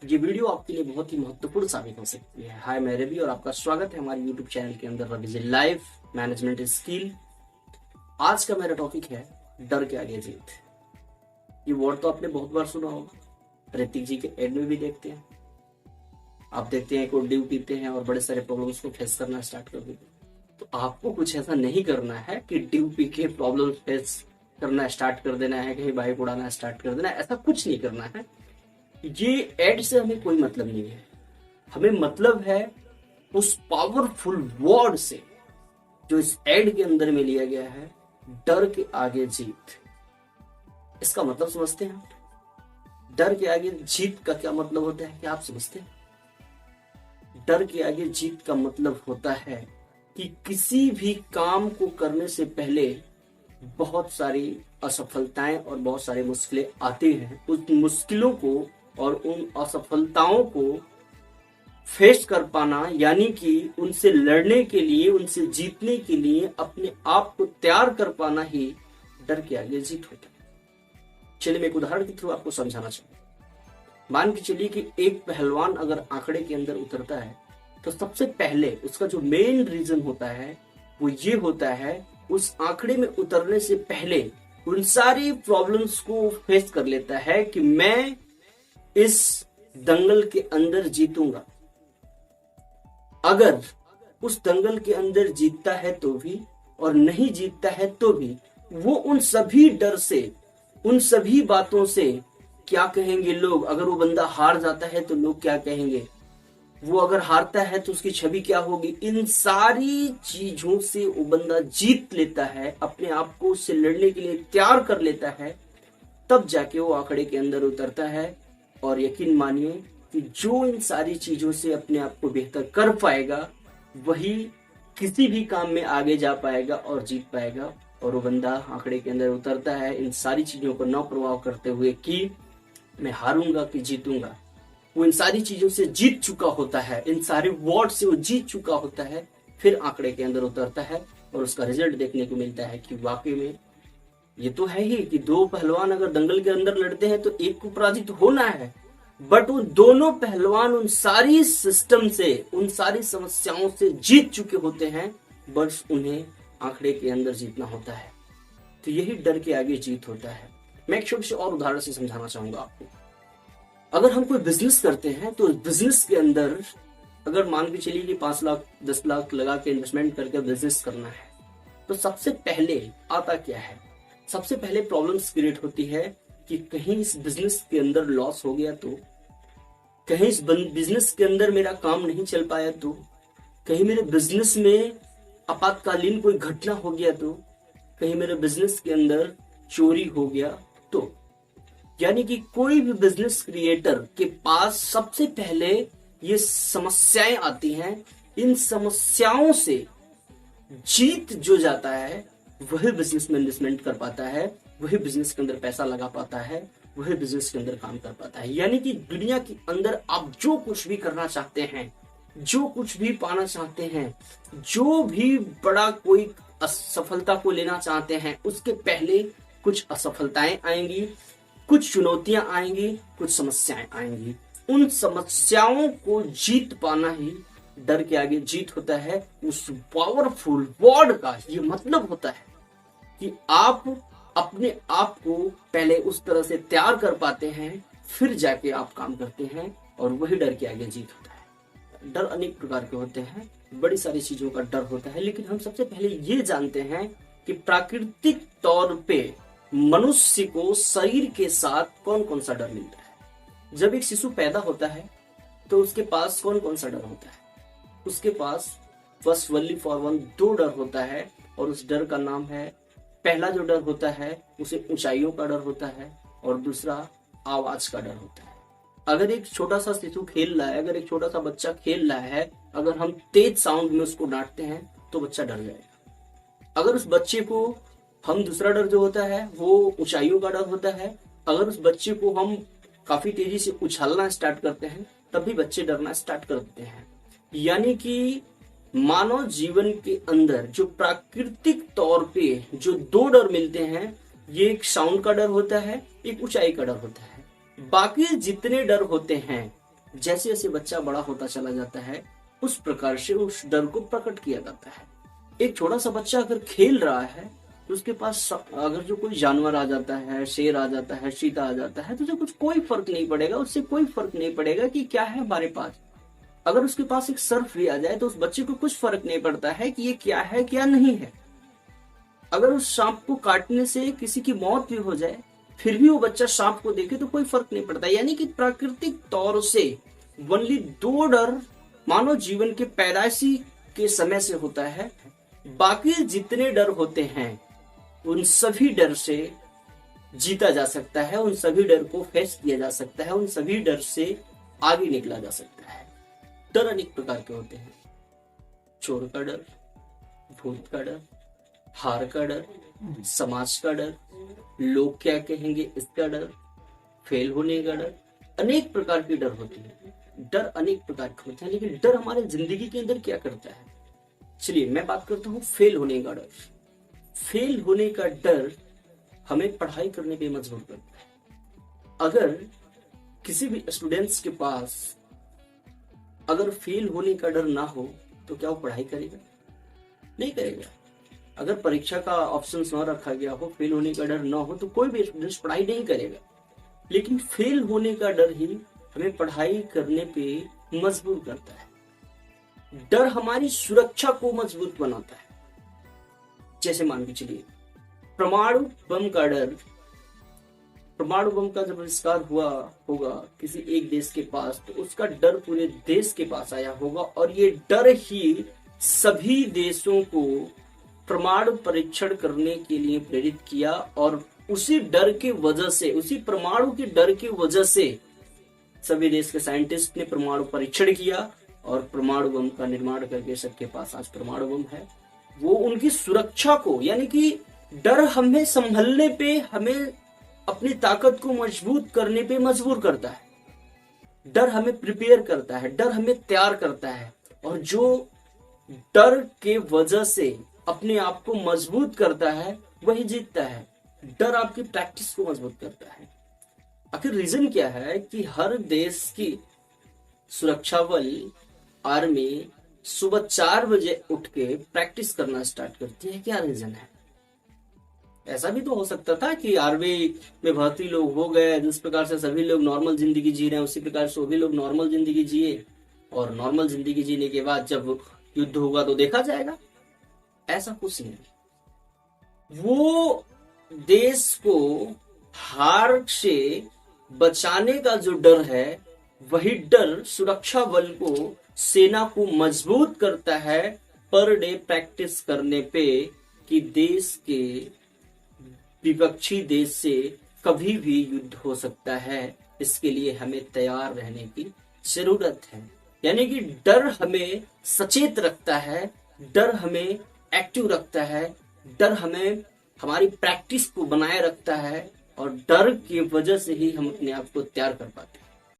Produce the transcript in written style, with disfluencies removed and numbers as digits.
ये वीडियो आपके लिए बहुत ही महत्वपूर्ण साबित हो सकती है। हाय, मैं रवि और आपका स्वागत है हमारे यूट्यूब चैनल के अंदर Ravi ji life management skill. आज का मेरा टॉपिक है डर के आगे जीत। ये वर्ड तो आपने बहुत बार सुना होगा, ऋतिक जी के एड में भी देखते हैं। आप देखते हैं कोई ड्यू पीते हैं और बड़े सारे प्रॉब्लम्स को फेस करना स्टार्ट कर देते हैं। तो आपको कुछ ऐसा नहीं करना है कि ड्यू पी के प्रॉब्लम फेस करना स्टार्ट कर देना है, कहीं बाइक उड़ाना स्टार्ट कर देना है, ऐसा कुछ नहीं करना है। ये एड से हमें कोई मतलब नहीं है। हमें मतलब है उस पावरफुल वर्ड से जो इस एड के अंदर में लिया गया है, डर के आगे जीत। इसका मतलब समझते हैं? डर के आगे जीत का क्या मतलब होता है, क्या आप समझते हैं? डर के आगे जीत का मतलब होता है कि किसी भी काम को करने से पहले बहुत सारी असफलताएं और बहुत सारी मुश्किलें आती हैं। उन मुश्किलों को और उन असफलताओं को फेस कर पाना, यानी कि उनसे लड़ने के लिए, उनसे जीतने के लिए अपने आप को तैयार कर पाना ही डर के आगे जीत होता है। चलिए मैं एक उदाहरण के थ्रू आपको समझाना चाहूंगा। मान के चलिए कि एक पहलवान अगर आंकड़े के अंदर उतरता है तो सबसे पहले उसका जो मेन रीजन होता है वो ये होता है, उस आंकड़े में उतरने से पहले उन सारी प्रॉब्लम्स को फेस कर लेता है कि मैं इस दंगल के अंदर जीतूंगा। अगर उस दंगल के अंदर जीतता है तो भी और नहीं जीतता है तो भी वो उन सभी डर से, उन सभी बातों से, क्या कहेंगे लोग, अगर वो बंदा हार जाता है तो लोग क्या कहेंगे, वो अगर हारता है तो उसकी छवि क्या होगी, इन सारी चीजों से वो बंदा जीत लेता है, अपने आप को उससे लड़ने के लिए तैयार कर लेता है। तब जाके वो आंकड़े के अंदर उतरता है। और यकीन मानिए कि जो इन सारी चीजों से अपने आप को बेहतर कर पाएगा वही किसी भी काम में आगे जा पाएगा और जीत पाएगा। और वो बंदा आंकड़े के अंदर उतरता है इन सारी चीजों को न प्रभाव करते हुए कि मैं हारूंगा कि जीतूंगा। वो इन सारी चीजों से जीत चुका होता है, इन सारे वर्ड से वो जीत चुका होता है। फिर आंकड़े के अंदर उतरता है और उसका रिजल्ट देखने को मिलता है कि वाकई में ये तो है ही कि दो पहलवान अगर दंगल के अंदर लड़ते हैं तो एक को पराजित होना है, बट वो दोनों पहलवान उन सारी सिस्टम से, उन सारी समस्याओं से जीत चुके होते हैं, बस उन्हें आंकड़े के अंदर जीतना होता है। तो यही डर के आगे जीत होता है। मैं एक छोटे से और उदाहरण से समझाना चाहूंगा आपको। अगर हम कोई बिजनेस करते हैं तो बिजनेस के अंदर अगर मान के चलिए कि 5 लाख 10 लाख लगा के इन्वेस्टमेंट करके बिजनेस करना है, तो सबसे पहले आता क्या है, सबसे पहले प्रॉब्लम्स क्रिएट होती है कि कहीं इस बिजनेस के अंदर लॉस हो गया तो, कहीं इस बिजनेस के अंदर मेरा काम नहीं चल पाया तो, कहीं मेरे बिजनेस में आपातकालीन कोई घटना हो गया तो, कहीं मेरे बिजनेस के अंदर चोरी हो गया तो। यानी कि कोई भी बिजनेस क्रिएटर के पास सबसे पहले ये समस्याएं आती हैं। इन समस्याओं से जीत जो जाता है वही बिजनेस में इन्वेस्टमेंट कर पाता है, वही बिजनेस के अंदर पैसा लगा पाता है, वही बिजनेस के अंदर काम कर पाता है। यानी कि दुनिया के अंदर आप जो कुछ भी करना चाहते हैं, जो कुछ भी पाना चाहते हैं, जो भी बड़ा कोई असफलता को लेना चाहते हैं, उसके पहले कुछ असफलताएं आएंगी, कुछ चुनौतियां आएंगी, कुछ समस्याएं आएंगी। उन समस्याओं को जीत पाना ही डर के आगे जीत होता है। उस पावरफुल वर्ड का ये मतलब होता है कि आप अपने आप को पहले उस तरह से तैयार कर पाते हैं, फिर जाके आप काम करते हैं, और वही डर के आगे जीत होता है। डर अनेक प्रकार के होते हैं, बड़ी सारी चीजों का डर होता है, लेकिन हम सबसे पहले ये जानते हैं कि प्राकृतिक तौर पे मनुष्य को शरीर के साथ कौन कौन सा डर मिलता है। जब एक शिशु पैदा होता है तो उसके पास कौन कौन सा डर होता है? उसके पास बस वनली फॉर वन 2 डर होता है, और उस डर का नाम है, पहला जो डर होता है उसे ऊंचाइयों का डर होता है, और दूसरा आवाज का डर होता है। अगर एक छोटा सा शिशु खेल रहा है, अगर एक छोटा सा बच्चा खेल रहा है, अगर हम तेज साउंड में उसको डांटते हैं तो बच्चा डर जाएगा। अगर उस बच्चे को हम, दूसरा डर जो होता है वो ऊंचाइयों का डर होता है, अगर उस बच्चे को हम काफी तेजी से उछालना स्टार्ट करते हैं तब भी बच्चे डरना स्टार्ट कर देते हैं। यानी कि मानव जीवन के अंदर जो प्राकृतिक तौर पे जो 2 डर मिलते हैं, ये एक साउंड का डर होता है, एक ऊंचाई का डर होता है। बाकी जितने डर होते हैं जैसे जैसे बच्चा बड़ा होता चला जाता है उस प्रकार से उस डर को प्रकट किया जाता है। एक छोटा सा बच्चा अगर खेल रहा है तो उसके पास अगर जो कोई जानवर आ जाता है, शेर आ जाता है, चीता आ जाता है, तो उसे कुछ कोई फर्क नहीं पड़ेगा, उससे कोई फर्क नहीं पड़ेगा कि क्या है हमारे पास। अगर उसके पास एक सर्फ भी आ जाए तो उस बच्चे को कुछ फर्क नहीं पड़ता है कि ये क्या है क्या नहीं है। अगर उस सांप को काटने से किसी की मौत भी हो जाए फिर भी वो बच्चा सांप को देखे तो कोई फर्क नहीं पड़ता। यानी कि प्राकृतिक तौर से ओनली दो डर मानव जीवन के पैदाइशी के समय से होता है। बाकी जितने डर होते हैं उन सभी डर से जीता जा सकता है, उन सभी डर को फेस किया जा सकता है, उन सभी डर से आगे निकला जा सकता है। डर अनेक प्रकार के होते हैं। चोर का डर, भूत का डर, हार का डर, समाज का डर, लोग क्या कहेंगे इसका डर, फेल होने का डर, अनेक प्रकार के डर होते हैं। डर अनेक प्रकार के होते हैं, लेकिन डर हमारे जिंदगी के अंदर क्या करता है? चलिए मैं बात करता हूँ फेल होने का डर। फेल होने का डर हमें पढ़ाई करने पे मजबूर करता है। अगर किसी भी स्टूडेंट्स के पास अगर फेल होने का डर ना हो तो क्या वो पढ़ाई करेगा? नहीं करेगा। अगर परीक्षा का ऑप्शन न रखा गया हो, फेल होने का डर ना हो तो कोई भी स्टूडेंट पढ़ाई नहीं करेगा। लेकिन फेल होने का डर ही हमें पढ़ाई करने पे मजबूर करता है। डर हमारी सुरक्षा को मजबूत बनाता है। जैसे मान के चलिए परमाणु बम का डर। परमाणु बम का जब आविष्कार हुआ होगा किसी एक देश के पास तो उसका डर पूरे देश के पास आया होगा और ये डर ही सभी देशों को परमाणु परीक्षण करने के लिए प्रेरित किया। और उसी डर की वजह से, उसी परमाणु के डर की वजह से सभी देश के साइंटिस्ट ने परमाणु परीक्षण किया और परमाणु बम का निर्माण करके सबके पास आज परमाणु बम है। वो उनकी सुरक्षा को, यानी कि डर हमें संभलने पे, हमें अपनी ताकत को मजबूत करने पे मजबूर करता है। डर हमें प्रिपेयर करता है, डर हमें तैयार करता है। और जो डर के वजह से अपने आप को मजबूत करता है वही जीतता है। डर आपकी प्रैक्टिस को मजबूत करता है। आखिर रीजन क्या है कि हर देश की सुरक्षा बल, आर्मी सुबह 4 बजे उठ के प्रैक्टिस करना स्टार्ट करती है? क्या रीजन है? ऐसा भी तो हो सकता था कि आर्मी में भर्ती लोग हो गए, जिस प्रकार से सभी लोग नॉर्मल जिंदगी जी रहे हैं उसी प्रकार से सभी लोग नॉर्मल जिंदगी जिए और नॉर्मल जिंदगी जीने के बाद जब युद्ध होगा तो देखा जाएगा। ऐसा कुछ नहीं। वो देश को हार से बचाने का जो डर है वही डर सुरक्षा बल को, सेना को मजबूत करता है पर डे प्रैक्टिस करने पे कि देश के विपक्षी देश से कभी भी युद्ध हो सकता है। इसके लिए हमें तैयार रहने की जरूरत है। यानी कि डर हमें सचेत रखता है, डर हमें एक्टिव रखता है, डर हमें हमारी प्रैक्टिस को बनाए रखता है और डर की वजह से ही हम अपने आप को तैयार कर पाते हैं।